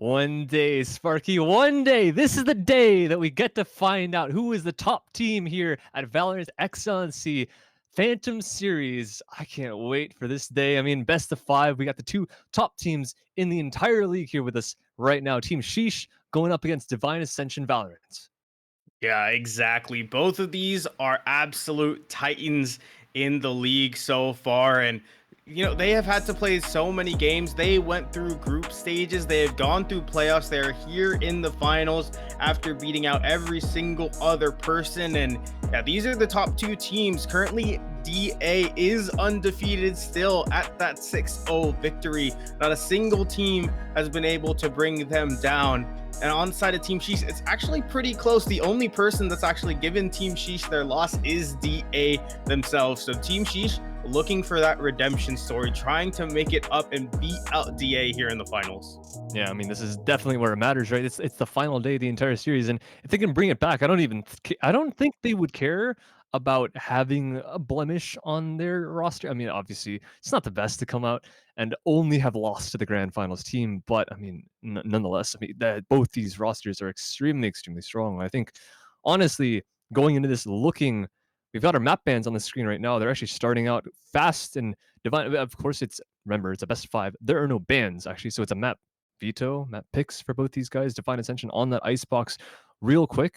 One day, Sparky, one day. This is the day that we get to find out who is the top team here at Valorant Excellency Phantom Series. I can't wait for this day. I mean, best of five. We got the two top teams in the entire league here with us right now. Team Shiiiiish going up against Divine Ascension Valorant. Yeah, exactly. Both of these are absolute titans in the league so far. And, they have had to play so many games. They went through group stages, they have gone through playoffs. They're here in the finals after beating out every single other person. And yeah, these are the top two teams. Currently, DA is undefeated still at that 6-0 victory. Not a single team has been able to bring them down. And on the side of Team Shiiiiish, it's actually pretty close. The only person that's actually given Team Shiiiiish their loss is DA themselves. So Team Shiiiiish looking for that redemption story, trying to make it up and beat out DA here in the finals. Yeah, I mean, this is definitely where it matters, right? It's the final day of the entire series, and if they can bring it back, I don't think they would care about having a blemish on their roster. I mean, obviously, it's not the best to come out and only have lost to the grand finals team, but I mean, nonetheless, I mean, that both these rosters are extremely, extremely strong. I think, honestly, going into this, we've got our map bans on the screen right now. They're actually starting out fast and divine. Of course, remember it's a best of five. There are no bans actually, so it's a map picks for both these guys. Divine Ascension on that icebox real quick.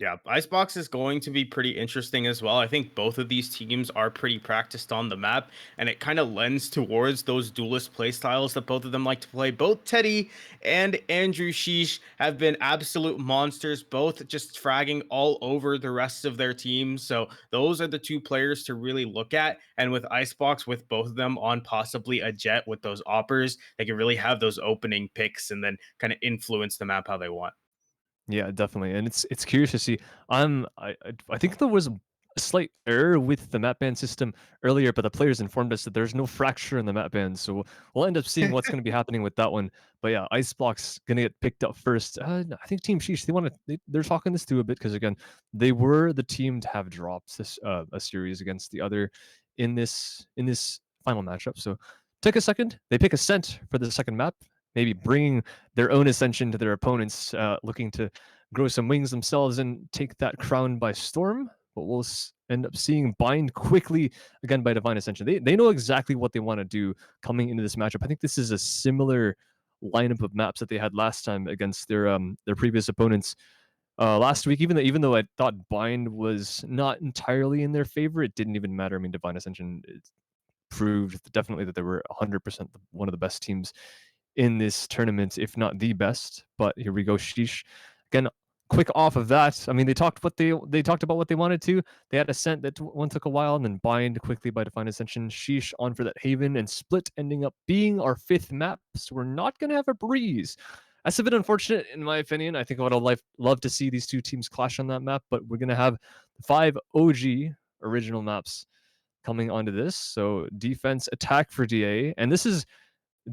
Yeah, Icebox is going to be pretty interesting as well. I think both of these teams are pretty practiced on the map, and it kind of lends towards those duelist playstyles that both of them like to play. Both Teddy and Andrew Shiiiiish have been absolute monsters, both just fragging all over the rest of their teams. So those are the two players to really look at. And with Icebox, with both of them on possibly a jet with those oppers, they can really have those opening picks and then kind of influence the map how they want. Yeah, definitely, and it's curious to see. I think there was a slight error with the map ban system earlier, but the players informed us that there's no fracture in the map ban, so we'll end up seeing what's going to be happening with that one. But yeah, Icebox gonna get picked up first. I think Team Shiiiiish they're talking this through a bit because again they were the team to have dropped this a series against the other in this final matchup. So take a second. They pick Ascent for the second map, maybe bringing their own ascension to their opponents, looking to grow some wings themselves and take that crown by storm. But we'll end up seeing Bind quickly again by Divine Ascension. They know exactly what they want to do coming into this matchup. I think this is a similar lineup of maps that they had last time against their previous opponents last week. Even though I thought Bind was not entirely in their favor, it didn't even matter. I mean, Divine Ascension proved definitely that they were 100% one of the best teams in this tournament, if not the best. But here we go, Shiiiiish. Again, quick off of that. I mean, they talked about what they wanted to. They had Ascent that one took a while, and then Bind quickly by Divine Ascension. Shiiiiish on for that Haven, and Split ending up being our fifth map. So we're not gonna have a breeze. That's a bit unfortunate, in my opinion. I think I would have love to see these two teams clash on that map, but we're gonna have the five OG original maps coming onto this. So defense, attack for DA, and this is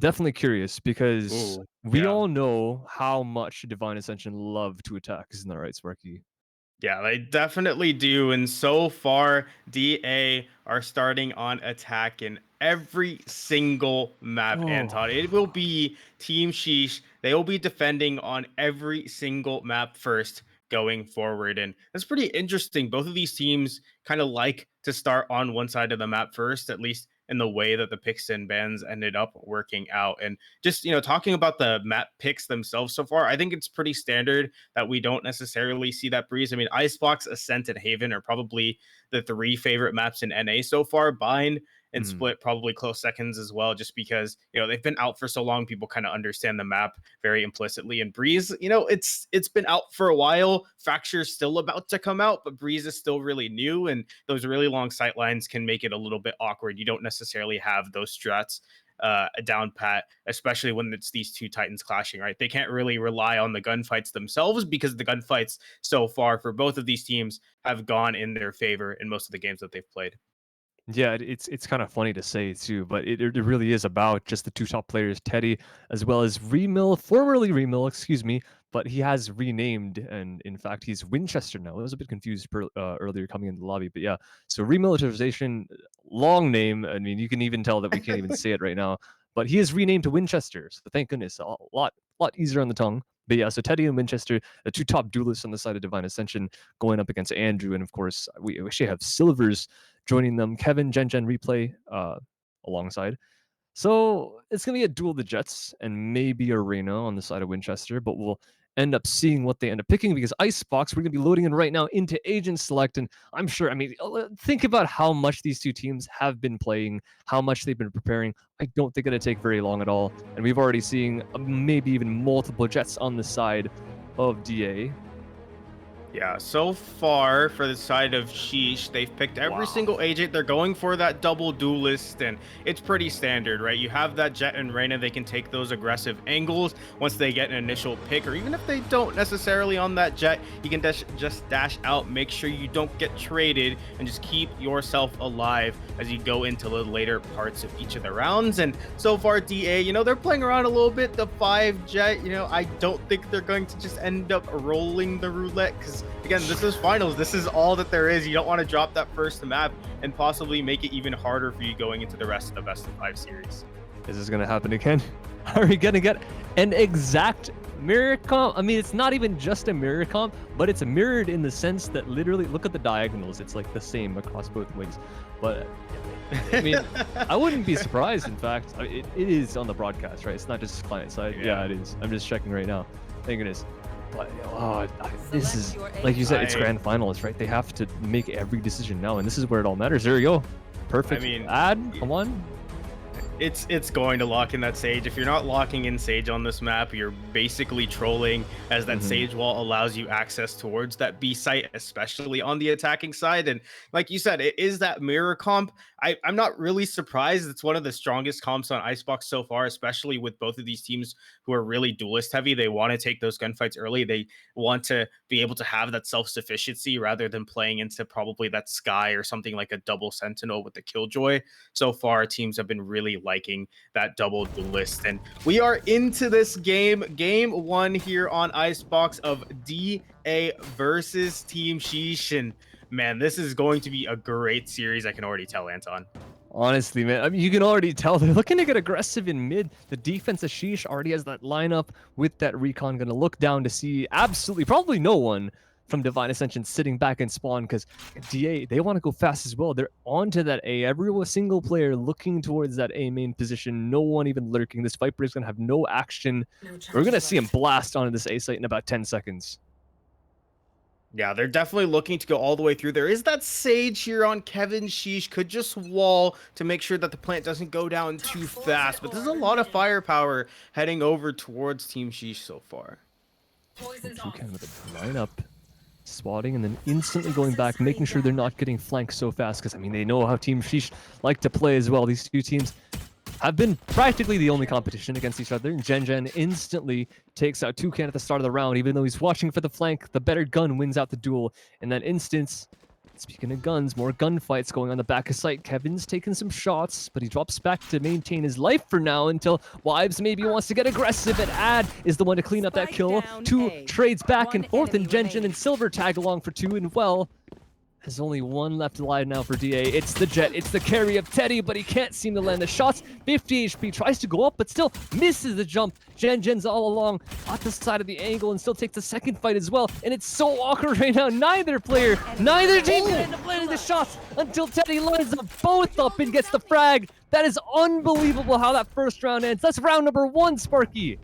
definitely curious because Ooh, we yeah. all know how much Divine Ascension love to attack, isn't that right, Sparky? Yeah, they definitely do. And so far, DA are starting on attack in every single map, Anton. Oh, It will be Team Shiiiiish. They will be defending on every single map first going forward. And that's pretty interesting. Both of these teams kind of like to start on one side of the map first, at least in the way that the picks and bans ended up working out. And just, talking about the map picks themselves so far, I think it's pretty standard that we don't necessarily see that breeze. I mean, Icebox, Ascent, and Haven are probably the three favorite maps in NA so far. Bind and mm, Split probably close seconds as well, just because they've been out for so long. People kind of understand the map very implicitly. And Breeze, it's been out for a while. Fracture's still about to come out, but Breeze is still really new, and those really long sight lines can make it a little bit awkward. You don't necessarily have those strats down pat, especially when it's these two titans clashing, right? They can't really rely on the gunfights themselves because the gunfights so far for both of these teams have gone in their favor in most of the games that they've played. yeah, it's kind of funny to say too, but it really is about just the two top players, Teddy, as well as Remil, formerly Remil, excuse me, but he has renamed, and in fact, he's Winchester now. I was a bit confused earlier coming into the lobby, but yeah, so remilitarization, long name. I mean, you can even tell that we can't even say it right now. but he is renamed to Winchester, so thank goodness, a lot easier on the tongue. But yeah, so Teddy and Winchester, the two top duelists on the side of Divine Ascension, going up against Andrew, and of course we actually have Silvers joining them. Kevin, Gen Replay alongside. So it's going to be a duel of the Jets and maybe Arena on the side of Winchester, but we'll end up seeing what they end up picking because Icebox, we're going to be loading in right now into Agent Select. And I'm sure, I mean, think about how much these two teams have been playing, how much they've been preparing. I don't think it'll take very long at all. And we've already seen maybe even multiple Jets on the side of DA. Yeah, so far for the side of Shiiiish, they've picked every single agent. They're going for that double duelist, and it's pretty standard, right? You have that Jet and Reyna, they can take those aggressive angles once they get an initial pick, or even if they don't necessarily on that Jet, you can just dash out, make sure you don't get traded, and just keep yourself alive as you go into the later parts of each of the rounds. And so far, DA, you know, they're playing around a little bit. The 5 Jet, you know, I don't think they're going to just end up rolling the roulette because again, this is finals. This is all that there is. You don't want to drop that first map and possibly make it even harder for you going into the rest of the best of 5 series. Is this going to happen again? Are we going to get an exact mirror comp? I mean, it's not even just a mirror comp, but it's mirrored in the sense that literally, look at the diagonals. It's like the same across both wings. But I mean, I wouldn't be surprised. In fact, I mean, it is on the broadcast, right? It's not just client side. Yeah, it is. I'm just checking right now. Thank goodness. But this is, like you said, it's grand finals, right? They have to make every decision now, and this is where it all matters. There you go. Perfect. I mean, come on. It's going to lock in that Sage. If you're not locking in Sage on this map, you're basically trolling, as that Sage wall allows you access towards that B site, especially on the attacking side. And like you said, it is that mirror comp. I'm not really surprised. It's one of the strongest comps on Icebox so far, especially with both of these teams who are really duelist heavy. They want to take those gunfights early. They want to be able to have that self-sufficiency rather than playing into probably that Sky or something like a double Sentinel with the Killjoy. So far, teams have been really liking that double duelist. And we are into this game. Game 1 here on Icebox of DA versus Team Shiiiish. And man, this is going to be a great series. I can already tell, Anton. Honestly, man, I mean, you can already tell they're looking to get aggressive in mid. The defense of Shiiiish already has that lineup with that recon. Going to look down to see absolutely probably no one from Divine Ascension sitting back in spawn because DA, they want to go fast as well. They're onto that A. Every single player looking towards that A main position. No one even lurking. This Viper is going to have no action. We're going to see him blast onto this A site in about 10 seconds. Yeah, they're definitely looking to go all the way through. There is that Sage here on Kevin. Shiiiish could just wall to make sure that the plant doesn't go down too fast. But there's a lot of firepower heading over towards Team Shiiiish so far. Toucan with a lineup, swatting, and then instantly going back, making sure they're not getting flanked so fast. Because, I mean, they know how Team Shiiiish like to play as well. These two teams have been practically the only competition against each other. And Gen instantly takes out Toucan at the start of the round, even though he's watching for the flank. The better gun wins out the duel. In that instance, speaking of guns, more gunfights going on the back of site. Kevin's taking some shots, but he drops back to maintain his life for now until Wives maybe wants to get aggressive, and Ad is the one to clean up that kill. 2 trades back and forth, and Gen and Silver tag along for 2, and well, there's only 1 left alive now for DA. It's the Jet. It's the carry of Teddy, but he can't seem to land the shots. 50 HP, tries to go up, but still misses the jump. Gen's all along at the side of the angle and still takes the second fight as well. And it's so awkward right now. Neither team can end up landing the shots until Teddy lines them both up and gets the frag. That is unbelievable how that first round ends. That's round number 1, Sparky.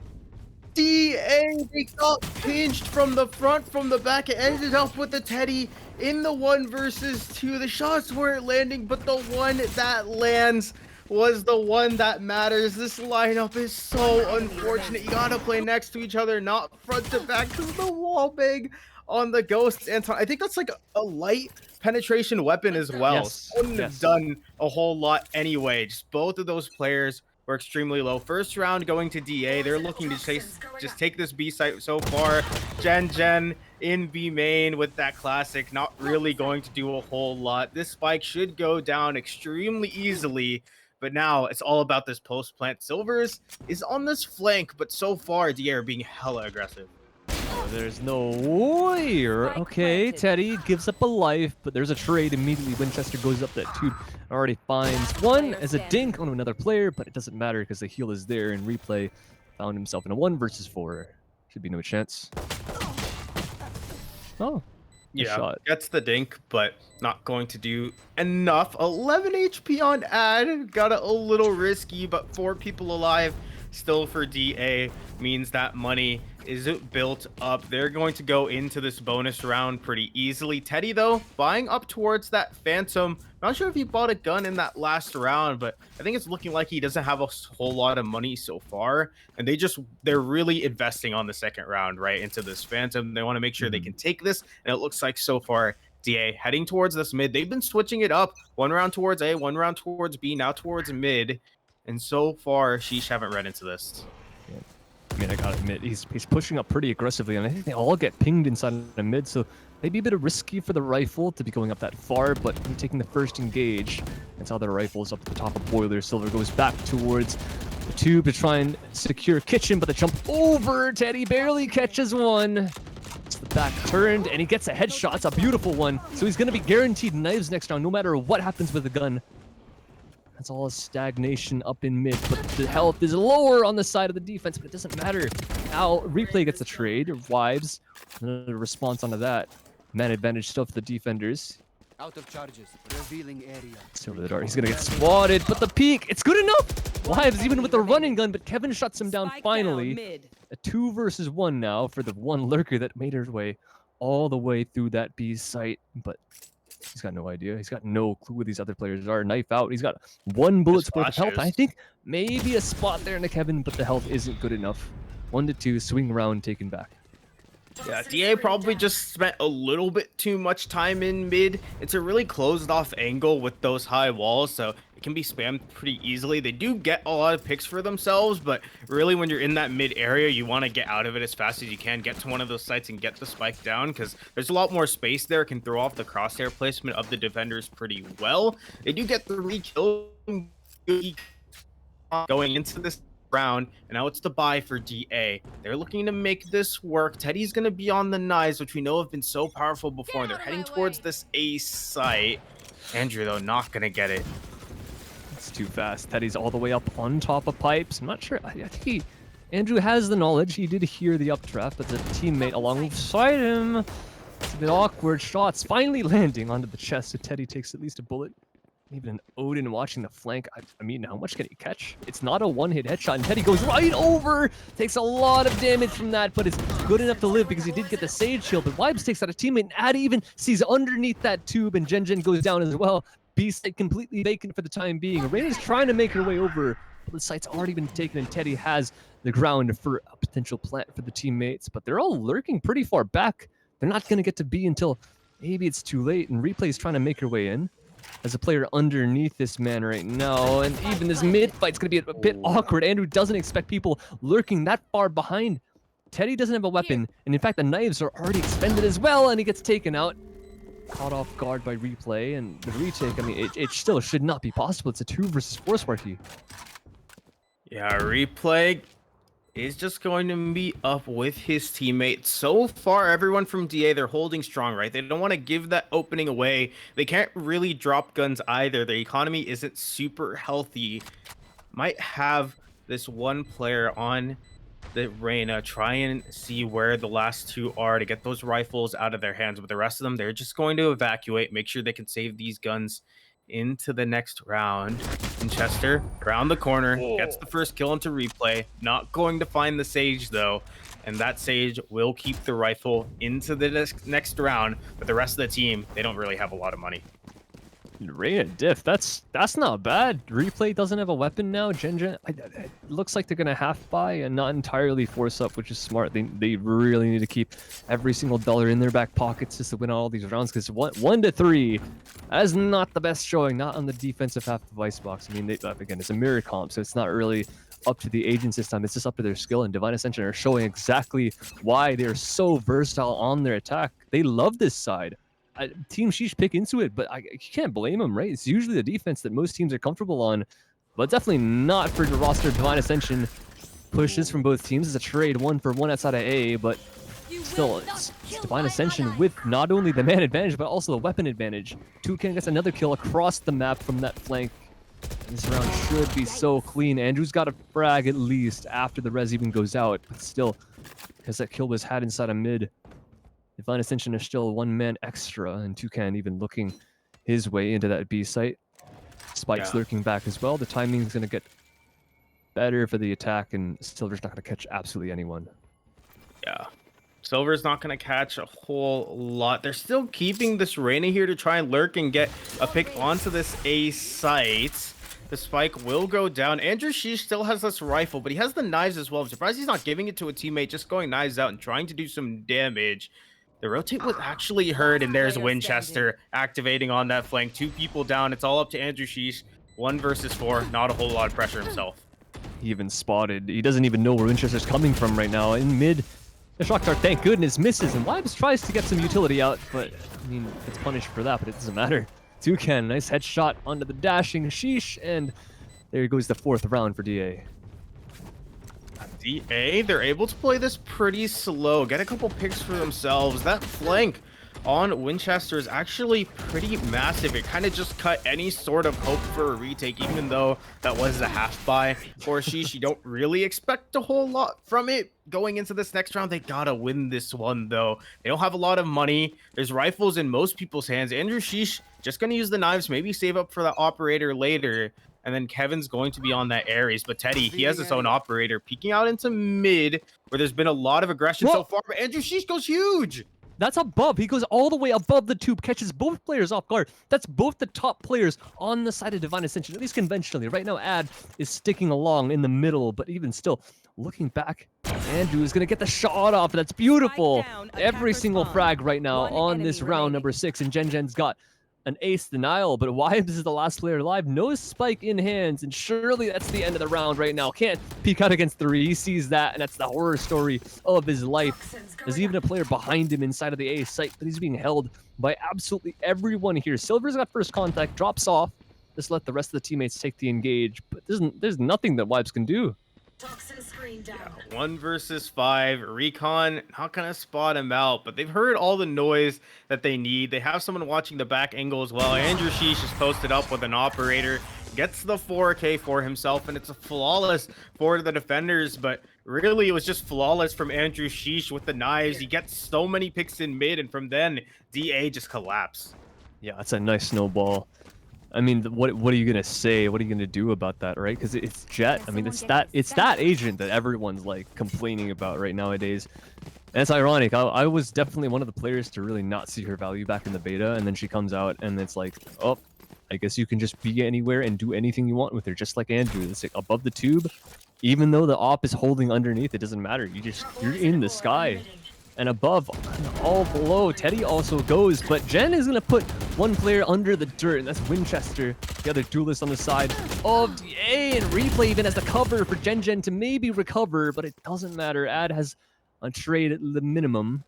DA, they got pinched from the front, from the back. It ended up with the Teddy in the 1 versus 2. The shots weren't landing, but the one that lands was the one that matters. This lineup is so unfortunate. You gotta play next to each other, not front to back, because of the wall big on the Ghosts. Anton, I think that's like a light penetration weapon as well. Yes. Wouldn't have done a whole lot anyway. Just both of those players were extremely low. First round going to DA. They're looking to just take this B site so far. Gen in B main with that classic, not really going to do a whole lot. This spike should go down extremely easily, but now it's all about this post plant. Silvers is on this flank, but so far DA are being hella aggressive. There's no way. Okay, Teddy gives up a life, but there's a trade immediately. Winchester goes up that tube, already finds one as a dink on another player, but it doesn't matter because the heal is there, and Replay found himself in a 1 versus 4. Should be no chance. Oh, Yeah, shot. gets the dink, but not going to do enough. 11 HP on ad, got it a little risky, but 4 people alive still for DA means that money is built up. They're going to go into this bonus round pretty easily. Teddy, though, buying up towards that Phantom. Not sure if he bought a gun in that last round, but I think it's looking like he doesn't have a whole lot of money so far. And they're really investing on the second round, right, into this Phantom. They want to make sure they can take this. And it looks like so far, DA heading towards this mid. They've been switching it up. 1 round towards A, 1 round towards B, now towards mid. And so far, Shiiiiish haven't read into this. Yeah. I mean, I gotta admit, he's pushing up pretty aggressively, and I think they all get pinged inside the mid, so maybe a bit of risky for the rifle to be going up that far, but taking the first engage, that's how the rifle's up at the top of Boiler. Silver goes back towards the tube to try and secure Kitchen, but the jump over, Teddy barely catches one. It's the back turned, and he gets a headshot. It's a beautiful one, so he's gonna be guaranteed knives next round, no matter what happens with the gun. That's all a stagnation up in mid, but the health is lower on the side of the defense, but it doesn't matter. Now, Replay gets a trade, Vibes, another response onto that. Man advantage still for the defenders. Out of charges, revealing area. It's over the door. He's gonna get swatted, but the peak, it's good enough! Vibes even with the running gun, but Kevin shuts him down finally. A 2 versus 1 now for the one lurker that made his way all the way through that B site, but he's got no idea. He's got no clue who these other players are. Knife out. He's got 1 bullet's worth of health. I think maybe a spot there in the Kevin, but the health isn't good enough. 1 to 2, swing around, taken back. Yeah, DA probably just spent a little bit too much time in mid. It's a really closed off angle with those high walls, so it can be spammed pretty easily. They do get a lot of picks for themselves, but really when you're in that mid area, you want to get out of it as fast as you can, get to one of those sites and get the spike down, because there's a lot more space there. It can throw off the crosshair placement of the defenders pretty well. They do get the re-kill going into this round, and now it's the buy for DA. They're looking to make this work. Teddy's going to be on the knives, which we know have been so powerful before. They're heading towards this A site. Andrew, though, not going to get it. It's too fast. Teddy's all the way up on top of pipes. I'm not sure. I think Andrew has the knowledge. He did hear the updraft, but the teammate alongside him. It's a bit awkward. Shots finally landing onto the chest, so Teddy takes at least a bullet. Even an Odin watching the flank. I mean, how much can he catch? It's not a one-hit headshot, and Teddy goes right over. Takes a lot of damage from that, but it's good enough to live because he did get the Sage shield. But Vibes takes out a teammate, and Ad even sees underneath that tube, and Jen goes down as well. B-site completely vacant for the time being. Reina's trying to make her way over, but the site's already been taken, and Teddy has the ground for a potential plant for the teammates. But they're all lurking pretty far back. They're not going to get to B until maybe it's too late, and Replay's trying to make her way in. As a player underneath this man right now, and even this mid fight's gonna be a bit awkward. Andrew doesn't expect people lurking that far behind. Teddy doesn't have a weapon, and in fact the knives are already expended as well, and he gets taken out. Caught off guard by Replay, and the retake, I mean, it still should not be possible. It's a 2 versus 4 Sparky. Yeah, Replay is just going to meet up with his teammates. So far, everyone from DA, they're holding strong, right? They don't want to give that opening away. They can't really drop guns either. The economy isn't super healthy. Might have this one player on the Reina try and see where the last 2 are to get those rifles out of their hands. But the rest of them, they're just going to evacuate, make sure they can save these guns into the next round. Winchester around the corner, gets the first kill into Replay. Not going to find the Sage though, and that Sage will keep the rifle into the next round. But the rest of the team, they don't really have a lot of money. Reina diff, that's not bad. Replay doesn't have a weapon now. It looks like they're gonna half buy and not entirely force up, which is smart. They really need to keep every single dollar in their back pockets just to win all these rounds, because 1 to 3, that is not the best showing, not on the defensive half of the Icebox. I mean, again, it's a mirror comp, so it's not really up to the agents this time. It's just up to their skill, and Divine Ascension are showing exactly why they're so versatile on their attack. They love this side. Team Shiiiiish pick into it, but you can't blame them, right? It's usually the defense that most teams are comfortable on, but definitely not for the roster of Divine Ascension. Pushes from both teams. It's a trade 1-for-1 outside of A, but Still, it's Divine Ascension with not only the man advantage, but also the weapon advantage. Toucan gets another kill across the map from that flank. This round should be so clean. Andrew's got a frag at least after the res even goes out, but still, because that kill was had inside of mid. Divine Ascension is still one man extra, and Toucan even looking his way into that B site. Spike's lurking back as well. The timing's going to get better for the attack, and Silver's not going to catch absolutely anyone. Yeah. Silver's not going to catch a whole lot. They're still keeping this Reyna here to try and lurk and get a pick onto this A site. The spike will go down. Andrew Shiiiiish still has this rifle, but he has the knives as well. I'm surprised he's not giving it to a teammate, just going knives out and trying to do some damage. The rotate was actually heard, and there's Winchester activating on that flank. 2 people down. It's all up to Andrew Shiiiiish. 1 versus 4. Not a whole lot of pressure himself. He even spotted. He doesn't even know where Winchester's coming from right now. In mid, the shock dart, thank goodness, misses, and Wibes tries to get some utility out, but I mean, it's punished for that, but it doesn't matter. Toucan, nice headshot onto the dashing Shiiiiish, and there goes the 4th round for DA. DA, they're able to play this pretty slow, get a couple picks for themselves. That flank on Winchester is actually pretty massive. It kind of just cut any sort of hope for a retake, even though that was a half buy for Shiiiiish. You don't really expect a whole lot from it going into this next round. They gotta win this one, though. They don't have a lot of money. There's rifles in most people's hands. Andrew Shiiiiish just gonna use the knives, maybe save up for the operator later. And then Kevin's going to be on that Ares. But Teddy, he has his own operator peeking out into mid, where there's been a lot of aggression so far. But Andrew Shiiiiish goes huge. That's above. He goes all the way above the tube, catches both players off guard. That's both the top players on the side of Divine Ascension, at least conventionally. Right now, Ad is sticking along in the middle, but even still, looking back, Andrew is going to get the shot off. That's beautiful. Every single frag right now on this round number 6, and Gen's got an ace denial, but Wibes is the last player alive. No spike in hands, and surely that's the end of the round right now. Can't peek out against 3. He sees that, and that's the horror story of his life. There's even a player behind him inside of the A site, but he's being held by absolutely everyone here. Silver's got first contact, drops off. Just let the rest of the teammates take the engage, but there's nothing that Wibes can do. Yeah, 1 versus 5. Recon not gonna spot him out, but they've heard all the noise that they need. They have someone watching the back angle as well. Andrew Shiiiiish is posted up with an operator, gets the 4K for himself, and it's a flawless for the defenders. But really, it was just flawless from Andrew Shiiiiish with the knives. He gets so many picks in mid, and from then DA just collapsed. Yeah, that's a nice snowball. I mean, what are you gonna say? What are you gonna do about that, right? Because it's Jet. I mean, it's that agent that everyone's like complaining about right nowadays. And it's ironic. I was definitely one of the players to really not see her value back in the beta, and then she comes out, and it's like, oh, I guess you can just be anywhere and do anything you want with her, just like Andrew. It's like above the tube, even though the op is holding underneath, it doesn't matter. You're in the sky. And above, all below, Teddy also goes, but Gen is going to put one player under the dirt, and that's Winchester, the other duelist on the side of DA, and Replay even has the cover for Gen to maybe recover, but it doesn't matter. Ad has a trade at the minimum.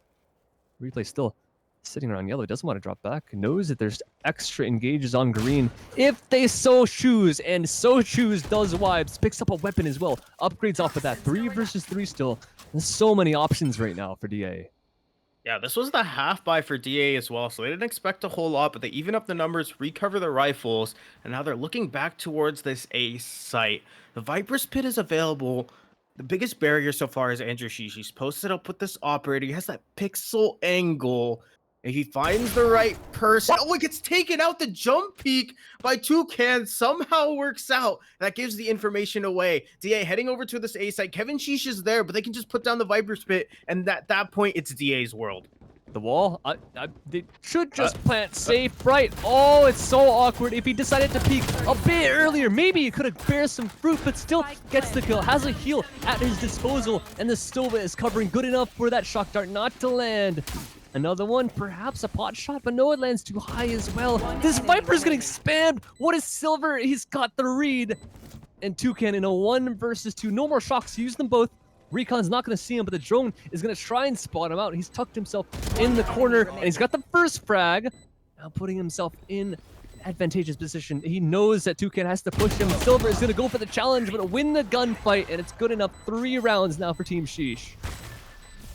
Replay still sitting around yellow, doesn't want to drop back, knows that there's extra engages on green if they so choose, and so choose does Wibes. Picks up a weapon as well, upgrades off of that. 3 versus 3 still. There's so many options right now for DA. Yeah, this was the half buy for DA as well, so they didn't expect a whole lot, but they even up the numbers, recover the rifles, and now they're looking back towards this A site. The Viper's Pit is available. The biggest barrier so far is Andrew Shiiiiish. He's posted up with this operator. He has that pixel angle. If he finds the right person, oh, it gets taken out. The jump peak by Toucan somehow works out. That gives the information away. DA heading over to this A site. Kevin Shiiiiish is there, but they can just put down the Viper's Pit, and at that point, it's DA's world. The wall? They should just plant safe, right? Oh, it's so awkward. If he decided to peek a bit earlier, maybe he could have bear some fruit, but still gets the kill. Has a heal at his disposal, and the Stova is covering good enough for that shock dart not to land. Another one, perhaps a pot shot, but no, it lands too high as well. This Viper's getting spammed. What is Silver? He's got the read. And Toucan in a 1 versus 2. No more shocks. Use them both. Recon's not going to see him, but the drone is going to try and spot him out. He's tucked himself in the corner, and he's got the first frag. Now putting himself in advantageous position. He knows that Toucan has to push him. Silver is going to go for the challenge, but win the gunfight, and it's good enough. 3 rounds now for Team Shiiiiish.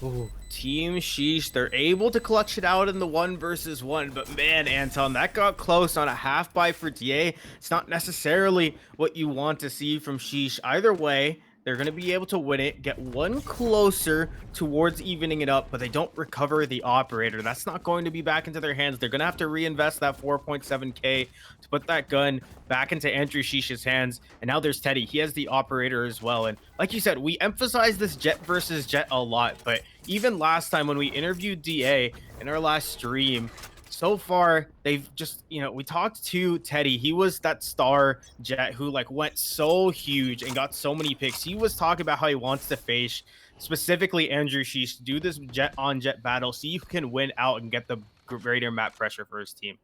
Ooh, Team Sheesh, they're able to clutch it out in the 1v1, but man, Anton, that got close on a half buy for DA. It's not necessarily what you want to see from Sheesh. Either way, they're going to be able to win it, get one closer towards evening it up, but they don't recover the operator. That's not going to be back into their hands. They're going to have to reinvest that 4.7k to put that gun back into Andrew Sheesh's hands. And now there's Teddy. He has the operator as well. And like you said, we emphasize this Jet versus Jet a lot, but even last time when we interviewed DA in our last stream, so far they've just, we talked to Teddy. He was that star Jet who like went so huge and got so many picks. He was talking about how he wants to face specifically Andrew Sheesh, do this Jet on Jet battle, see who can win out and get the greater map pressure for his team.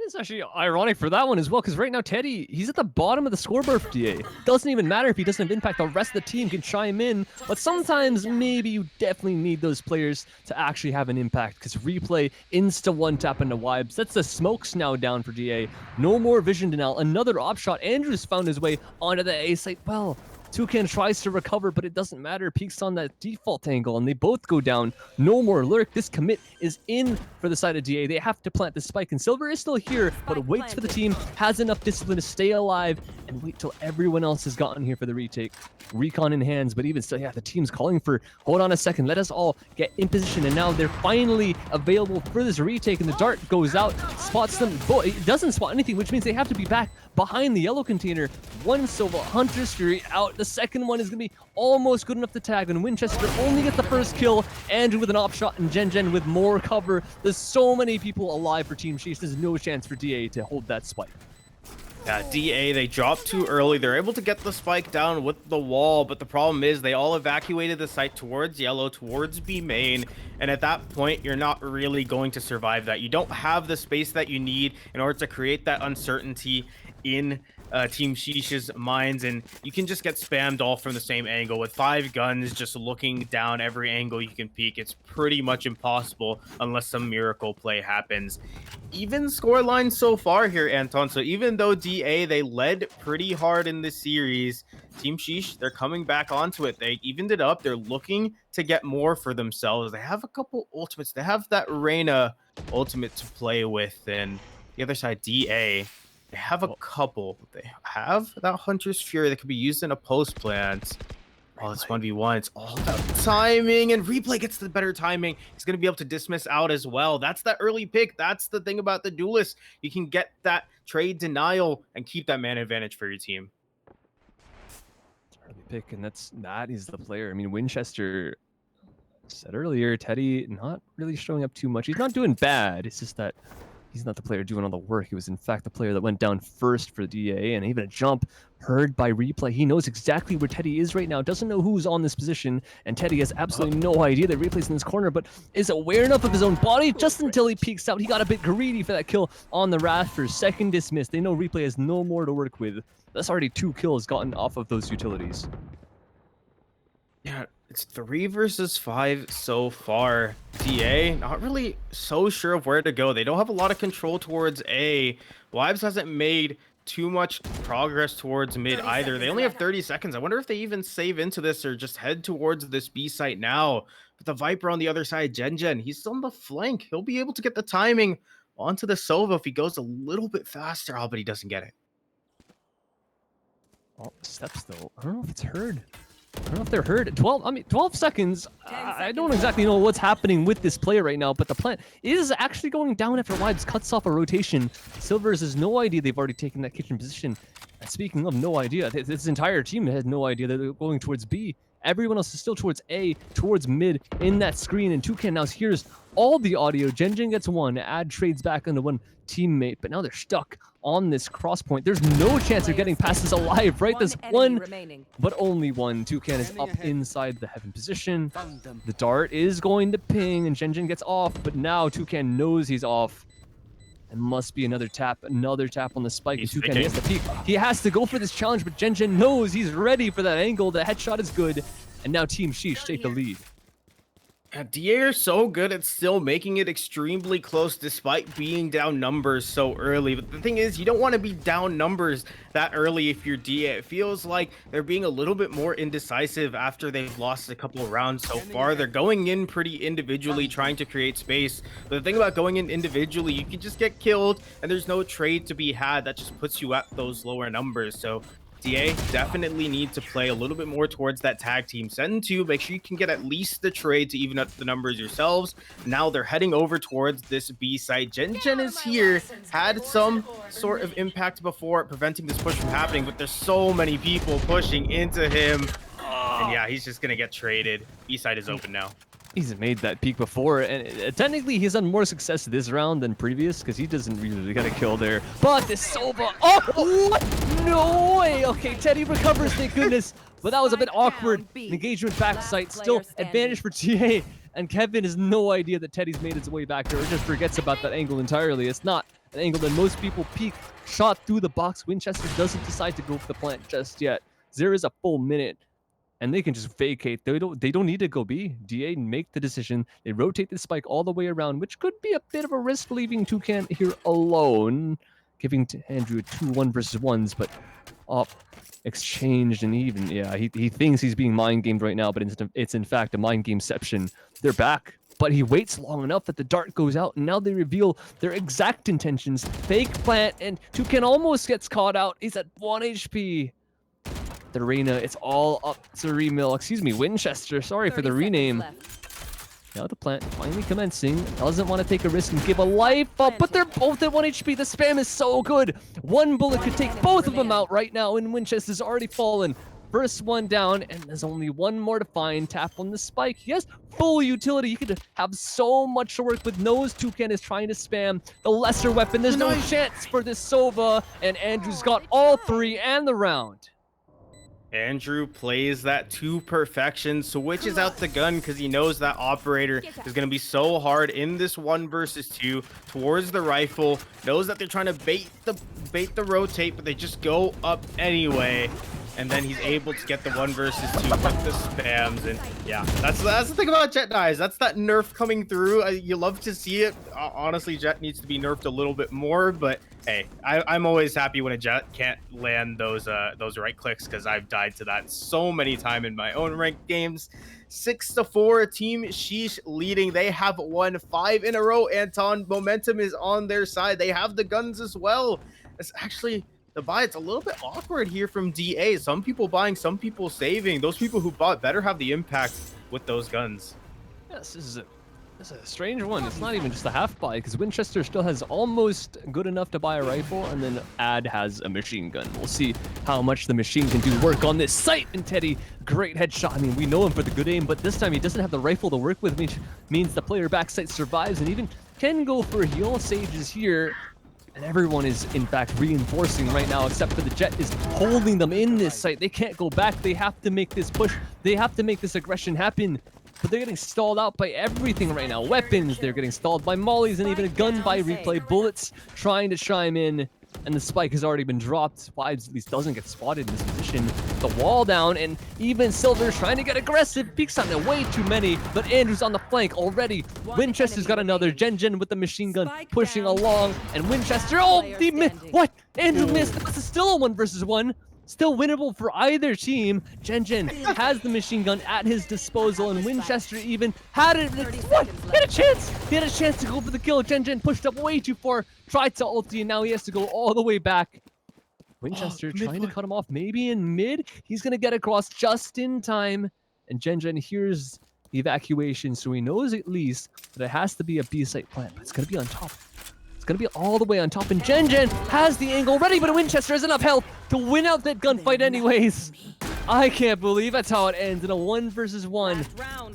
It's actually ironic for that one as well, because right now Teddy, he's at the bottom of the scoreboard for DA. Doesn't even matter if he doesn't have impact, the rest of the team can chime in, but sometimes maybe you definitely need those players to actually have an impact, because Replay insta one tap into Vibes. That's the smokes now down for DA. No more vision denial. Another op shot. Andrews found his way onto the A site. Well, Toucan tries to recover, but it doesn't matter. Peeks on that default angle, and they both go down. No more lurk. This commit is in for the side of DA. They have to plant the spike, and Silver is still here, but waits for the team, has enough discipline to stay alive, and wait till everyone else has gotten here for the retake. Recon in hands, but even still, yeah, the team's calling for, hold on a second, let us all get in position, and now they're finally available for this retake, and the dart goes out, spots them. Boy, it doesn't spot anything, which means they have to be back behind the yellow container. One Silva, Hunter's Fury out. The second one is going to be almost good enough to tag, and Winchester only gets the first kill. Andrew with an op shot, and Gen with more cover. There's so many people alive for Team Sheesh. There's no chance for DA to hold that spike. Yeah, DA, they dropped too early. They're able to get the spike down with the wall, but the problem is they all evacuated the site towards yellow, towards B main, and at that point, you're not really going to survive that. You don't have the space that you need in order to create that uncertainty in Team Sheesh's minds, and you can just get spammed all from the same angle with 5 guns just looking down every angle you can peek. It's pretty much impossible unless some miracle play happens. Even scoreline so far here, Anton. So even though DA, they led pretty hard in this series, Team Sheesh, they're coming back onto it. They evened it up. They're looking to get more for themselves. They have a couple ultimates. They have that Reyna ultimate to play with, and the other side, DA, they have a couple. They have that Hunter's Fury that could be used in a post plant. Oh, it's 1v1. It's all about timing, and Replay gets the better timing. He's going to be able to dismiss out as well. That's that early pick. That's the thing about the duelist. You can get that trade denial and keep that man advantage for your team. Early pick, and that is the player. I mean, Winchester said earlier, Teddy not really showing up too much. He's not doing bad. It's just that he's not the player doing all the work. He was, in fact, the player that went down first for DA, and even a jump heard by Replay. He knows exactly where Teddy is right now, doesn't know who's on this position, and Teddy has absolutely no idea that Replay's in this corner, but is aware enough of his own body just until he peeks out. He got a bit greedy for that kill on the rafters. Second dismiss. They know Replay has no more to work with. That's already 2 kills gotten off of those utilities. Yeah, it's 3 versus 5 so far. DA, not really so sure of where to go. They don't have a lot of control towards A. Vibes hasn't made too much progress towards mid either. They only have 30 seconds. I wonder if they even save into this or just head towards this B site now. But the Viper on the other side, Gen, he's still on the flank. He'll be able to get the timing onto the Sova if he goes a little bit faster. Oh, but he doesn't get it. Oh, steps though. I don't know if it's heard. I don't know if they're heard. 12 seconds. I don't exactly know what's happening with this player right now, but the plant is actually going down after Vibes cuts off a rotation. Silvers has no idea they've already taken that kitchen position. And speaking of no idea, this entire team had no idea that they're going towards B. Everyone else is still towards A, towards mid in that screen, and Toucan now hears all the audio. Gen gets one, Ad trades back into one teammate, but now they're stuck on this cross point. There's no chance of getting past this alive, right? There's one, but only one. Toucan is up inside the heaven position. The dart is going to ping, and Gen gets off, but now Toucan knows he's off. And must be another tap on the spike. And Toucan has to peek. He has to go for this challenge, but Gen knows he's ready for that angle. The headshot is good, and now Team Sheesh take the lead. DA are so good at still making it extremely close despite being down numbers so early. But the thing is, you don't want to be down numbers that early if you're DA. It feels like they're being a little bit more indecisive after they've lost a couple of rounds so far. They're going in pretty individually, trying to create space. But the thing about going in individually, you can just get killed and there's no trade to be had. That just puts you at those lower numbers. So DA definitely need to play a little bit more towards that tag team. Send 2, make sure you can get at least the trade to even up the numbers yourselves. Now they're heading over towards this B site. Gen is here, had some sort of impact before preventing this push from happening, but there's so many people pushing into him. And yeah, he's just gonna get traded. B site is open now. He's made that peak before, and technically he's had more success this round than previous because he doesn't usually get a kill there. But this Sova, oh, what? No way! Okay, Teddy recovers, thank goodness. But that was a bit awkward. Engagement backside, still advantage for TA. And Kevin has no idea that Teddy's made his way back there, or just forgets about that angle entirely. It's not an angle that most people peek. Shot through the box. Winchester doesn't decide to go for the plant just yet. There is a full minute. And they can just vacate. They don't need to go B. DA make the decision. They rotate the spike all the way around, which could be a bit of a risk leaving Toucan here alone, giving to Andrew 2-1 versus 1s, but exchanged and even. Yeah, he thinks he's being mind gamed right now, but it's in fact a mind gameception. They're back, but he waits long enough that the dart goes out, and now they reveal their exact intentions. Fake plant, and Toucan almost gets caught out. He's at 1 HP. The arena, it's all up to Winchester. Sorry for the rename. Now the plant finally commencing. Doesn't want to take a risk and give a life up, but they're both at 1 HP. The spam is so good. One bullet could take both of them out right now, and Winchester's already fallen. First one down, and there's only one more to find. Tap on the spike. He has full utility. You could have so much to work with. Nose Toucan is trying to spam the lesser weapon. There's no chance for this Sova, and Andrew's got all 3 and the round. Andrew plays that to perfection, switches out the gun because he knows that operator is going to be so hard in this 1 versus 2 towards the rifle. Knows that they're trying to bait the rotate, but they just go up anyway. And then he's able to get the 1 versus 2 with the spams. And yeah, that's the thing about Jet dies. That's that nerf coming through. You love to see it. Honestly, Jet needs to be nerfed a little bit more, but hey, I'm always happy when a Jet can't land those right clicks, because I've died to that so many times in my own ranked games. 6-4, Team Shiiiish leading. They have won 5 in a row. Anton, momentum is on their side. They have the guns as well. It's actually the buy. It's a little bit awkward here from DA. Some people buying, some people saving. Those people who bought better have the impact with those guns. Yes, this is a strange one. It's not even just a half buy, because Winchester still has almost good enough to buy a rifle, and then Ad has a machine gun. We'll see how much the machine can do work on this site. And Teddy, great headshot. I mean, we know him for the good aim, but this time he doesn't have the rifle to work with, which means the player backside survives and even can go for a heal. Sage is here. And everyone is, in fact, reinforcing right now, except for the Jet is holding them in this site. They can't go back. They have to make this push. They have to make this aggression happen. But they're getting stalled out by everything right now. Weapons, they're getting stalled by mollies, and even a gun by replay. Bullets trying to chime in. And the spike has already been dropped. Vibes at least doesn't get spotted in this position. The wall down, and even Silver's trying to get aggressive. Peeks on there, way too many. But Andrew's on the flank already. Winchester's got another. Gen with the machine gun pushing along. And Winchester, oh, what? Andrew missed. This is still a 1 versus 1. Still winnable for either team. Gen has the machine gun at his disposal, and Winchester even had it. What? He had a chance. He had a chance to go for the kill. Gen pushed up way too far, tried to ulti, and now he has to go all the way back. Winchester trying to cut him off, maybe in mid. He's going to get across just in time. And Gen hears the evacuation, so he knows at least that it has to be a B site plant, but it's going to be on top. It's going to be all the way on top, and Gen has the angle ready, but Winchester has enough health to win out that gunfight anyways. I can't believe that's how it ends in a 1 versus 1.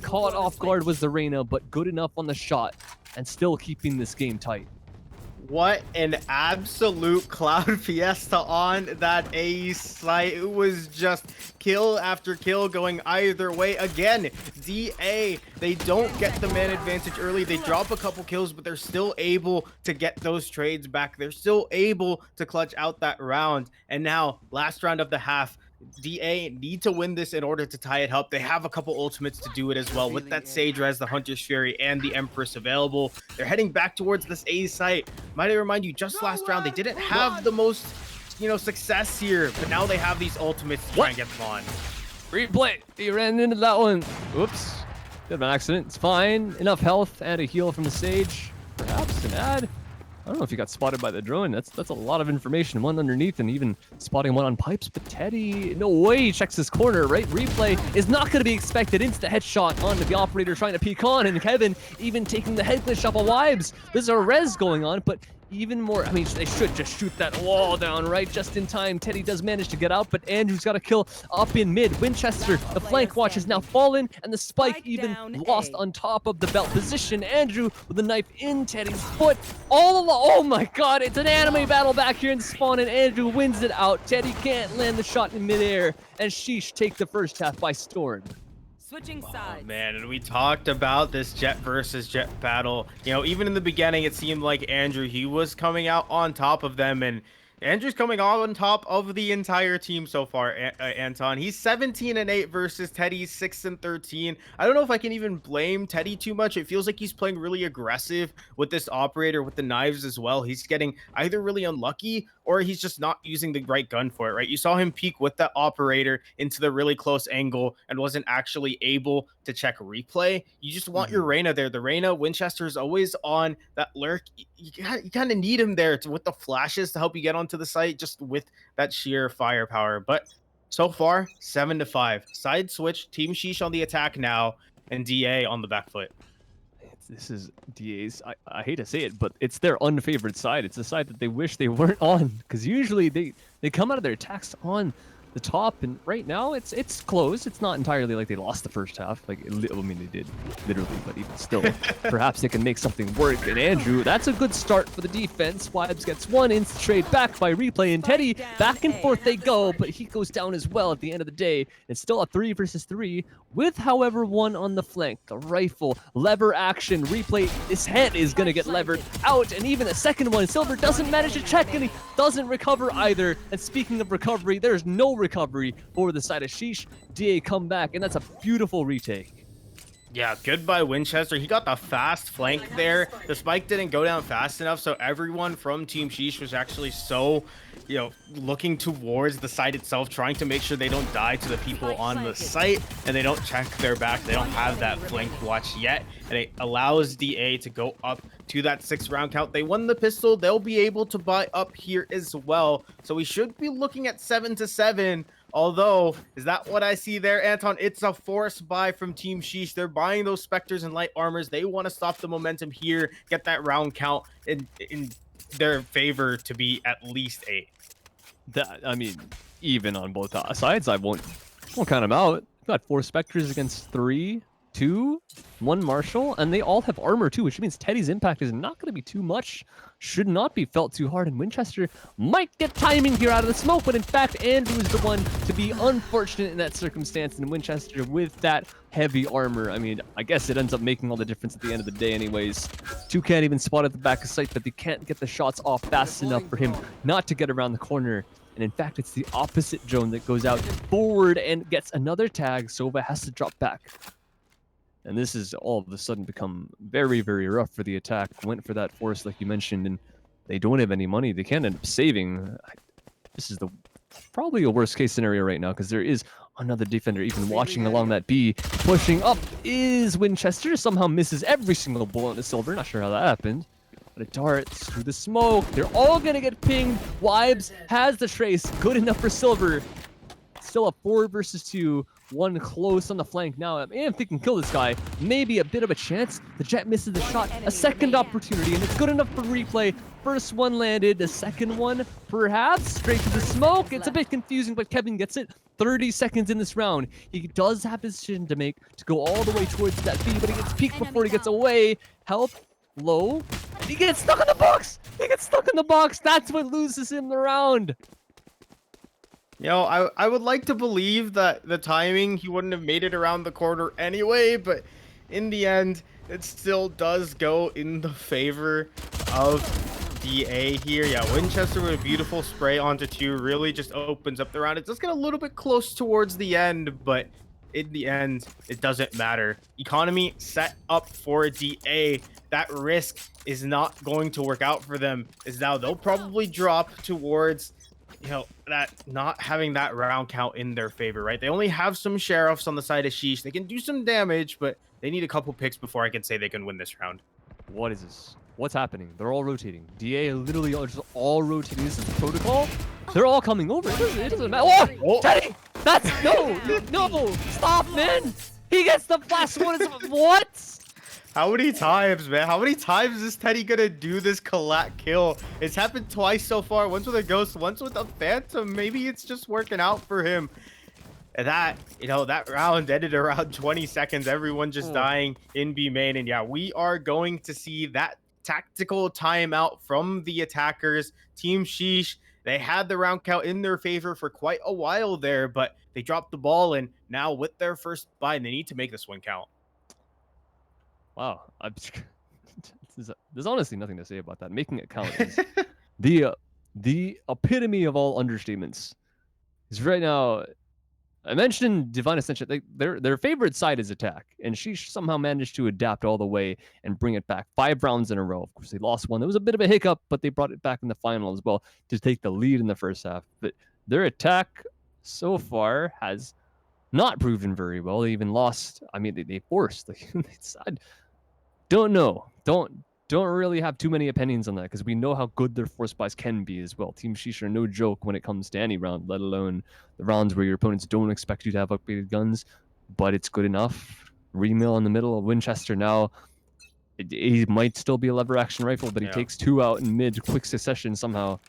Caught off guard was the Reyna, but good enough on the shot and still keeping this game tight. What an absolute cloud fiesta on that A site. It was just kill after kill going either way. Again, DA, they don't get the man advantage early. They drop a couple kills, but they're still able to get those trades back. They're still able to clutch out that round. And now, last round of the half, DA need to win this in order to tie it up. They have a couple ultimates to do it as well. With that Sage Res, the Hunter's Fury, and the Empress available, they're heading back towards this A site. Might I remind you, just last round, they didn't have the most, success here, but now they have these ultimates to try and get them on. Replay. He ran into that one. Oops. Bit of an accident. It's fine. Enough health and a heal from the Sage. Perhaps an ad. I don't know if he got spotted by the drone. That's a lot of information. One underneath and even spotting one on pipes. But Teddy, no way, he checks his corner, right? Replay is not going to be expected. Insta headshot onto the operator trying to peek on. And Kevin even taking the head glitch off of Wibes. There's a res going on, but even more, I mean, they should just shoot that wall down, right? Just in time. Teddy does manage to get out, but Andrew's got a kill up in mid. Winchester, the flank watch has now fallen, and the spike even lost on top of the belt position. Andrew with a knife in Teddy's foot. All along, oh my god, it's an anime battle back here in spawn, and Andrew wins it out. Teddy can't land the shot in midair, and Shiiiiish take the first half by storm. Switching sides. Oh, man, and we talked about this Jet versus Jet battle. Even in the beginning, it seemed like Andrew, he was coming out on top of them, and Andrew's coming out on top of the entire team so far, Anton. He's 17-8 versus Teddy's 6-13. I don't know if I can even blame Teddy too much. It feels like he's playing really aggressive with this operator, with the knives as well. He's getting either really unlucky or he's just not using the right gun for it, right? You saw him peek with that operator into the really close angle and wasn't actually able to check replay. You just want your Reyna there. The Reyna Winchester is always on that lurk. You kind of need him there with the flashes to help you get onto the site, just with that sheer firepower. But so far, 7-5. Side switch, Team Shiiiiish on the attack now, and DA on the back foot. This is DA's, I hate to say it, but it's their unfavored side. It's the side that they wish they weren't on, because usually they come out of their attacks on the top, and right now it's close. It's not entirely like they lost the first half. Like, I mean, they did literally, but even still, perhaps they can make something work. And Andrew, that's a good start for the defense. Wibes gets one insta trade back by replay, and Teddy back and forth they go, but he goes down as well at the end of the day. It's still a 3 versus 3 with, however, one on the flank. The rifle lever action. Replay, his head is gonna get levered out, and even a second one. Silver doesn't manage to check, and he doesn't recover either. And speaking of recovery, there's no recovery for the side of Shiiiiish. DA come back, and that's a beautiful retake. Yeah, good by Winchester. He got the fast flank there. The spike didn't go down fast enough, so everyone from Team Shiiiiish was actually so, looking towards the site itself, trying to make sure they don't die to the people on the site, and they don't check their back. They don't have that flank watch yet, and it allows DA to go up to that 6-round count. They won the pistol. They'll be able to buy up here as well. So we should be looking at 7-7. Although, is that what I see there, Anton? It's a forced buy from Team Shiiiiish. They're buying those Spectres and Light Armors. They want to stop the momentum here, get that round count in their favor to be at least 8. I mean, even on both sides, I won't count them out. Got 4 Spectres against 3, 2, 1 Marshall, and they all have armor too, which means Teddy's impact is not going to be too much. Should not be felt too hard, and Winchester might get timing here out of the smoke, but in fact, Andrew is the one to be unfortunate in that circumstance, and Winchester with that heavy armor. I mean, I guess it ends up making all the difference at the end of the day anyways. 2 can't even spot at the back of sight, but they can't get the shots off fast enough for him not to get around the corner. And in fact, it's the opposite drone that goes out forward and gets another tag. Sova has to drop back. And this has all of a sudden become very, very rough for the attack. Went for that force, like you mentioned, and they don't have any money. They can't end up saving. This is probably a worst case scenario right now, because there is another defender even watching along that B. Pushing up is Winchester. Somehow misses every single bullet into Silver. Not sure how that happened. But it darts through the smoke. They're all going to get pinged. Wibes has the trace. Good enough for Silver. Still a 4 versus 2. One close on the flank now. And if they can kill this guy, maybe a bit of a chance. The Jet misses the shot. A second opportunity, and it's good enough for replay. First one landed. The second one, perhaps, straight to the smoke. It's a bit confusing, but Kevin gets it. 30 seconds in this round. He does have his decision to make to go all the way towards that B, but he gets peeked before he gets away. Help. Low. He gets stuck in the box. He gets stuck in the box. That's what loses him the round. I would like to believe that the timing, he wouldn't have made it around the corner anyway, but in the end, it still does go in the favor of DA here. Yeah, Winchester with a beautiful spray onto 2 really just opens up the round. It does get a little bit close towards the end, but in the end, it doesn't matter. Economy set up for DA. That risk is not going to work out for them, as now they'll probably drop towards, that not having that round count in their favor, right? They only have some sheriffs on the side of Shiiiiish. They can do some damage, but they need a couple picks before I can say they can win this round. What is this? What's happening? They're all rotating. DA literally are just all rotating. This is protocol. They're all coming over. It doesn't matter. Oh, Teddy! That's no! Stop, man! He gets the last one. What? How many times, man? How many times is Teddy gonna do this collat kill? It's happened twice so far. Once with a ghost, once with a phantom. Maybe it's just working out for him. And that, that round ended around 20 seconds. Everyone just dying in B main. And yeah, we are going to see that tactical timeout from the attackers. Team Shiiiiish, they had the round count in their favor for quite a while there, but they dropped the ball. And now with their first buy, they need to make this one count. Wow. There's honestly nothing to say about that. Making it count is the epitome of all understatements. Because right now, I mentioned Divine Ascension. Their favorite side is attack, and she somehow managed to adapt all the way and bring it back 5 rounds in a row. Of course, they lost one. There was a bit of a hiccup, but they brought it back in the final as well to take the lead in the first half. But their attack so far has not proven very well. They even lost. I mean, they forced. I don't know. Don't really have too many opinions on that because we know how good their force buys can be as well. Team Shiiiiish are no joke when it comes to any round, let alone the rounds where your opponents don't expect you to have upgraded guns, but it's good enough. Remill in the middle of Winchester now. He might still be a lever action rifle, but he takes 2 out in mid quick succession somehow.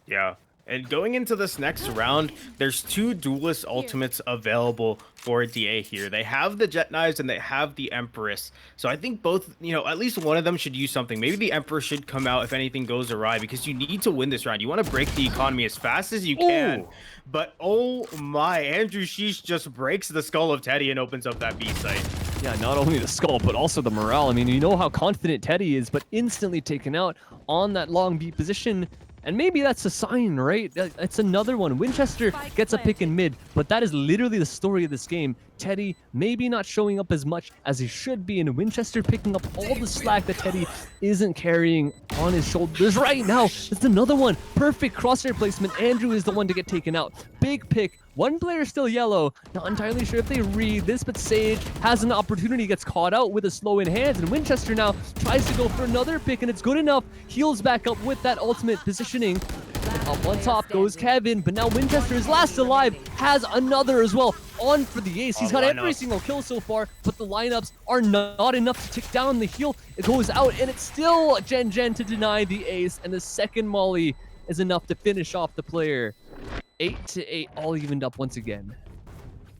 Yeah. And going into this next round, there's 2 duelist ultimates available for DA here. They have the Jet Knives and they have the Empress. So I think both, at least one of them should use something. Maybe the Empress should come out if anything goes awry, because you need to win this round. You want to break the economy as fast as you can. But oh my, Andrew Shiiiiish just breaks the skull of Teddy and opens up that B site. Yeah, not only the skull, but also the morale. I mean, you know how confident Teddy is, but instantly taken out on that long B position. And maybe that's a sign, right? It's another one. Winchester gets a pick in mid, but that is literally the story of this game. Teddy maybe not showing up as much as he should be, and Winchester picking up all the slack that Teddy isn't carrying on his shoulders right now. It's another one. Perfect crosshair placement. Andrew is the one to get taken out. Big pick. One player still yellow. Not entirely sure if they read this, but Sage has an opportunity, gets caught out with a slow in hands, and Winchester now tries to go for another pick, and it's good enough. Heals back up with that ultimate positioning. Up on top goes Kevin, but now Winchester is last alive, has another as well. On for the ace. He's got every single kill so far, but the lineups are not enough to tick down the heal. It goes out, and it's still Gen to deny the ace, and the second molly is enough to finish off the player. 8-8, all evened up once again.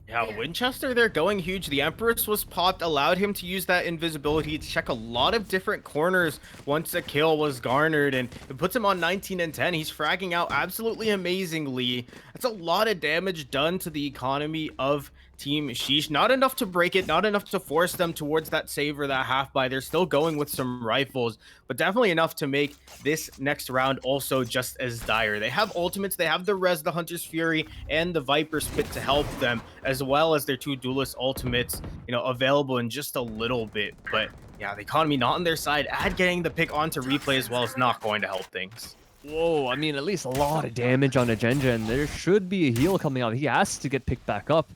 Yeah, Winchester, they're going huge. The Empress was popped, allowed him to use that invisibility to check a lot of different corners once a kill was garnered, and it puts him on 19-10. He's fragging out absolutely amazingly. That's a lot of damage done to the economy of Team Shiiiiish. Not enough to break it, not enough to force them towards that save or that half buy. They're still going with some rifles, but definitely enough to make this next round also just as dire. They have ultimates, they have the Res, the Hunter's Fury, and the Viper Spit to help them, as well as their 2 duelist ultimates, available in just a little bit. But yeah, the economy not on their side. Add getting the pick onto replay as well is not going to help things. Whoa, I mean, at least a lot of damage on Agenda, and there should be a heal coming out. He has to get picked back up.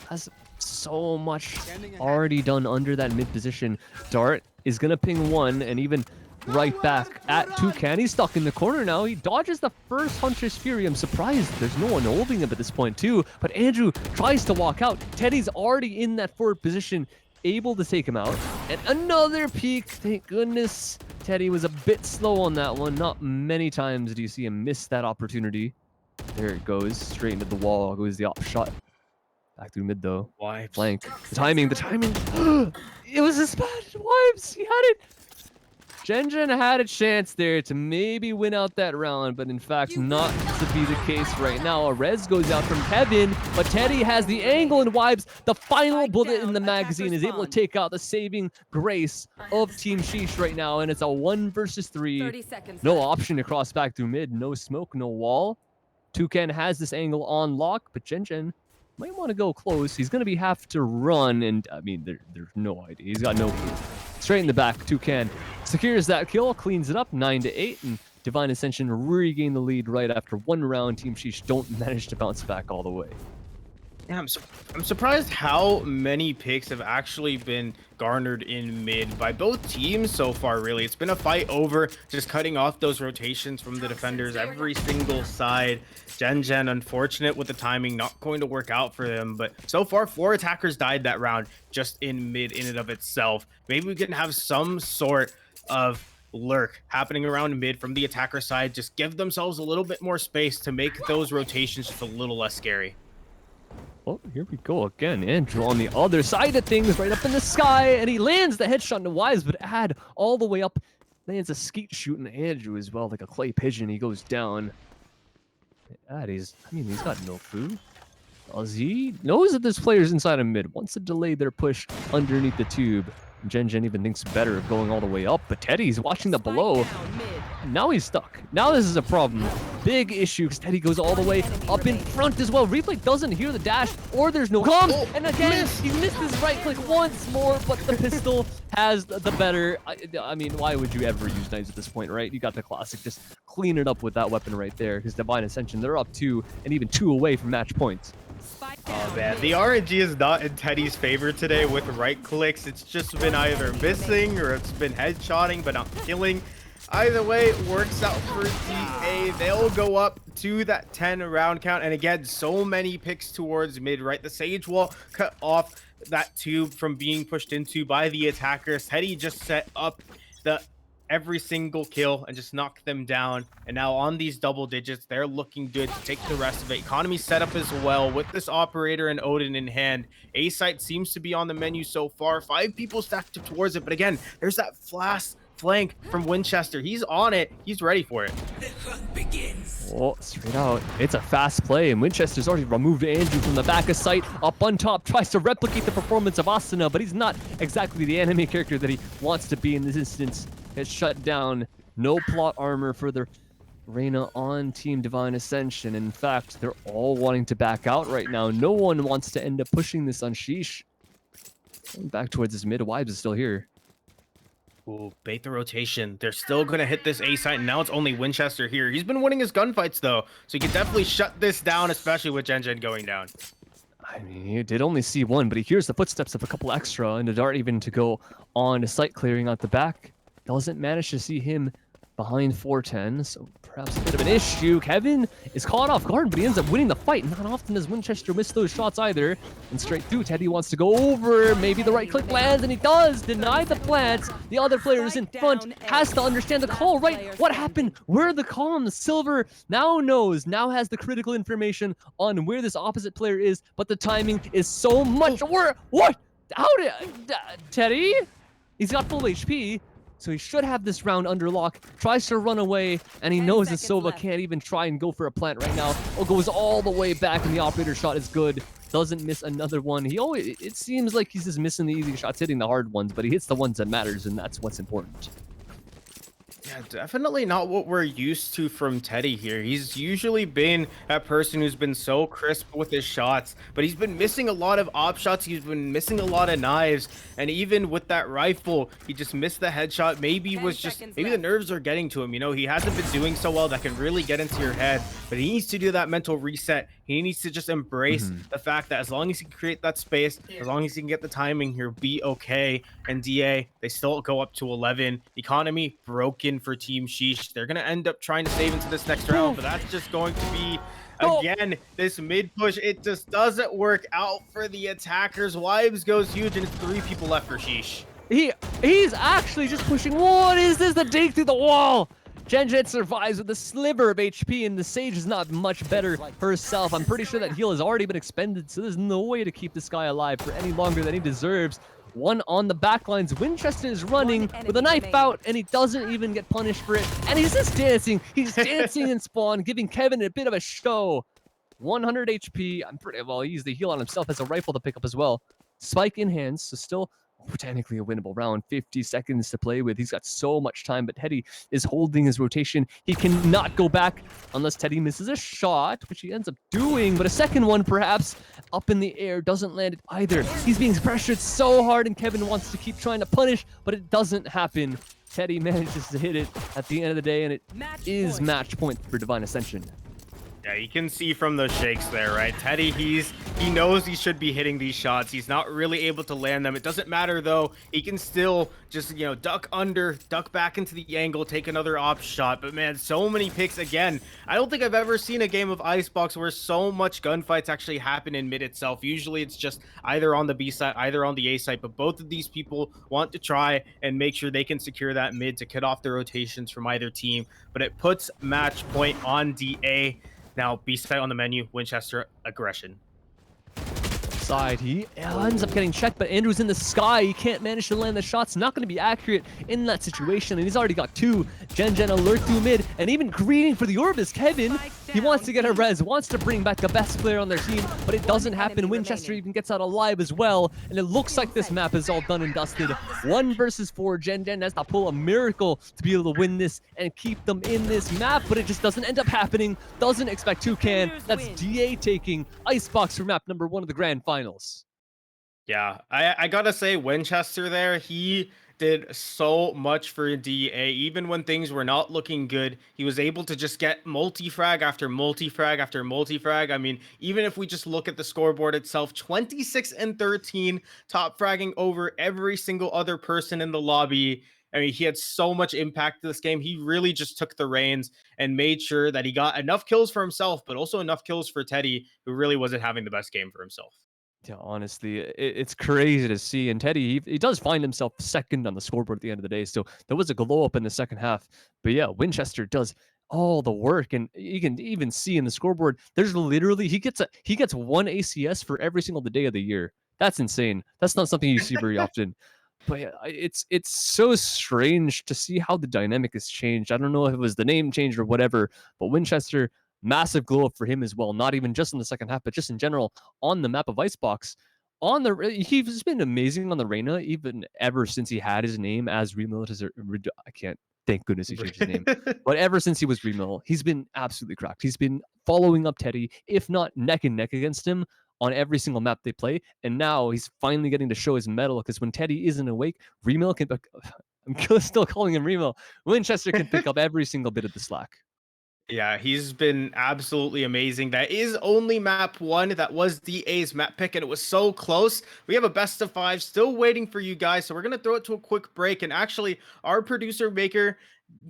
Has so much already done under that mid position. Dart is going to ping 1 and even right back at Toucan. He's stuck in the corner now. He dodges the first Hunter's Fury. I'm surprised there's no one holding him at this point too. But Andrew tries to walk out. Teddy's already in that forward position, able to take him out. And another peek. Thank goodness Teddy was a bit slow on that one. Not many times do you see him miss that opportunity. There it goes. Straight into the wall goes the op shot. Back through mid though. Wipes. Flank. The timing. It was a spot. Wipes. He had it. Gen had a chance there to maybe win out that round, but in fact, not to be the case right now. A res goes out from Kevin, but Teddy has the angle and wipes the final bullet in the magazine, is able to take out the saving grace of Team Shiiiish right now, and it's a 1 versus 3. 30 seconds No left. option to cross back through mid, no smoke, no wall. Toucan has this angle on lock, but Gen might want to go close. He's going to have to run, and I mean, there's no idea. He's got no clue. Straight in the back, Toucan secures that kill, cleans it up, 9-8, and Divine Ascension regain the lead right after one round. Team Shiiiish don't manage to bounce back all the way. Yeah, I'm surprised how many picks have actually been garnered in mid by both teams so far, really. It's been a fight over just cutting off those rotations from the defenders every single side. Gen, unfortunate with the timing, not going to work out for them. But so far, 4 attackers died that round just in mid in and of itself. Maybe we can have some sort of lurk happening around mid from the attacker side. Just give themselves a little bit more space to make those rotations just a little less scary. Oh, here we go again. Andrew on the other side of things, right up in the sky, and he lands the headshot into Wise, but Ad all the way up lands a skeet shooting Andrew as well, like a clay pigeon. He goes down. Ad, he's got no food. He knows that this player's inside of mid. Wants to delay their push underneath the tube. Gen even thinks better of going all the way up, but Teddy's watching the below. Now he's stuck. Now this is a problem. Big issue, because Teddy goes all the way up in front as well. Replay doesn't hear the dash, or there's no comms. And again, he missed his right click once more, but the pistol has the better. I mean, why would you ever use knives at this point, right? You got the classic. Just clean it up with that weapon right there, because Divine Ascension, they're up 2 and even 2 away from match points. Oh man, the RNG is not in Teddy's favor today with right clicks. It's just been either missing or it's been headshotting but not killing. Either way, it works out for DA. They'll go up to that 10 round count. And again, so many picks towards mid, right? The Sage Wall cut off that tube from being pushed into by the attackers. Teddy just set up the every single kill and just knocked them down. And now on these double digits, they're looking good to take the rest of it. Economy set up as well with this operator and Odin in hand. A site seems to be on the menu so far. 5 people stacked up towards it. But again, there's that flank from Winchester. He's on it. He's ready for it. The hunt begins. Oh, straight out. It's a fast play, and Winchester's already removed Andrew from the back of sight. Up on top, tries to replicate the performance of Asuna, but he's not exactly the anime character that he wants to be in this instance. Gets shut down. No plot armor for the Reyna on Team Divine Ascension. In fact, they're all wanting to back out right now. No one wants to end up pushing this on Shiiiish. Going back towards his mid. Wibes is still here. Ooh, bait the rotation. They're still going to hit this A site, and now it's only Winchester here. He's been winning his gunfights, though, so he can definitely shut this down, especially with Gen going down. I mean, he did only see one, but he hears the footsteps of a couple extra, and a dart even to go on to site clearing out the back. Doesn't manage to see him behind 410, so perhaps a bit of an issue. Kevin is caught off guard, but he ends up winning the fight. Not often does Winchester miss those shots either. And straight through, Teddy wants to go over. Maybe the right click lands, and he does. Deny the plants. The other player is in front, has to understand the call, right? What happened? Where are the comms? Silver now knows, now has the critical information on where this opposite player is, but the timing is so much. What? How did Teddy? He's got full HP. So he should have this round under lock. Tries to run away, and he knows that Sova can't even try and go for a plant right now. Oh, goes all the way back, and the operator shot is good. Doesn't miss another one. It seems like he's just missing the easy shots, hitting the hard ones, but he hits the ones that matters, and that's what's important. Yeah, definitely not what we're used to from Teddy here. He's usually been that person who's been so crisp with his shots, but he's been missing a lot of op shots. He's been missing a lot of knives, and even with that rifle, he just missed the headshot. Maybe the nerves are getting to him. You know, he hasn't been doing so well. That can really get into your head, but he needs to do that mental reset. He needs to just embrace the fact that as long as he can create that space, as long as he can get the timing, he'll be okay. And DA, they still go up to 11. Economy broken for Team Shiiiish. They're going to end up trying to save into this next round, but that's just going to be, again, this mid push. It just doesn't work out for the attackers. Wibes goes huge, and it's 3 people left for Shiiiish. He's actually just pushing. What is this? The dig through the wall. Gen survives with a sliver of HP, and the Sage is not much better herself. I'm pretty sure that heal has already been expended, so there's no way to keep this guy alive for any longer than he deserves. one on the back lines. Winchester is running with a knife out, and he doesn't even get punished for it. And he's just dancing. He's dancing in spawn, giving Kevin a bit of a show. 100 HP. I'm pretty well. He used the heal on himself as a rifle to pick up as well. Spike in hands, so still technically a winnable round. 50 seconds to play with. He's got so much time, but Teddy is holding his rotation. He cannot go back unless Teddy misses a shot, which he ends up doing, but a second one perhaps up in the air doesn't land it either. He's being pressured so hard, and Kevin wants to keep trying to punish, but it doesn't happen. Teddy manages to hit it at the end of the day, and it is match point for Divine Ascension. Yeah, you can see from those shakes there, right? Teddy, he knows he should be hitting these shots. He's not really able to land them. It doesn't matter though. He can still just, duck under, duck back into the angle, take another op shot. But man, so many picks again. I don't think I've ever seen a game of Icebox where so much gunfights actually happen in mid itself. Usually it's just either on the B side, either on the A side, but both of these people want to try and make sure they can secure that mid to cut off the rotations from either team. But it puts match point on DA. Now, B-side on the menu, Winchester aggression. Side, he ends up getting checked, but Andrew's in the sky. He can't manage to land the shots. Not going to be accurate in that situation, and he's already got two. Gen alert through mid, and even greeting for the orb is Kevin. He wants to get a res, wants to bring back the best player on their team, but it doesn't happen. Winchester even gets out alive as well, and it looks like this map is all done and dusted. 1 versus 4. Gen has to pull a miracle to be able to win this and keep them in this map, but it just doesn't end up happening. Doesn't expect Toucan. That's DA taking Icebox for map number 1 of the grand finals. Yeah, I gotta say, Winchester there, he did so much for DA. Even when things were not looking good, he was able to just get multi-frag after multi-frag after multi-frag. I mean, even if we just look at the scoreboard itself, 26 and 13, top fragging over every single other person in the lobby. I mean, he had so much impact to this game. He really just took the reins and made sure that he got enough kills for himself, but also enough kills for Teddy, who really wasn't having the best game for himself. Yeah, honestly, it's crazy to see. And Teddy, he does find himself second on the scoreboard at the end of the day. So there was a glow up in the second half. But yeah, Winchester does all the work, and you can even see in the scoreboard. There's literally he gets 1 ACS for every single day of the year. That's insane. That's not something you see very often. But yeah, it's so strange to see how the dynamic has changed. I don't know if it was the name change or whatever, but Winchester, massive glow up for him as well. Not even just in the second half, but just in general on the map of Icebox. He's been amazing on the Reyna, even ever since he had his name as Remillet. I can't. Thank goodness he changed his name. But ever since he was Remillet, he's been absolutely cracked. He's been following up Teddy, if not neck and neck against him on every single map they play. And now he's finally getting to show his mettle, because when Teddy isn't awake, Remillet can. I'm still calling him Remillet. Winchester can pick up every single bit of the slack. Yeah, he's been absolutely amazing. That is only map 1. That was DA's map pick, and it was so close. We have a best of 5 still waiting for you guys, so we're going to throw it to a quick break. And actually, our producer Maker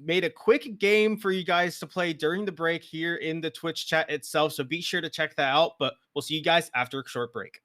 made a quick game for you guys to play during the break here in the Twitch chat itself, so be sure to check that out. But we'll see you guys after a short break.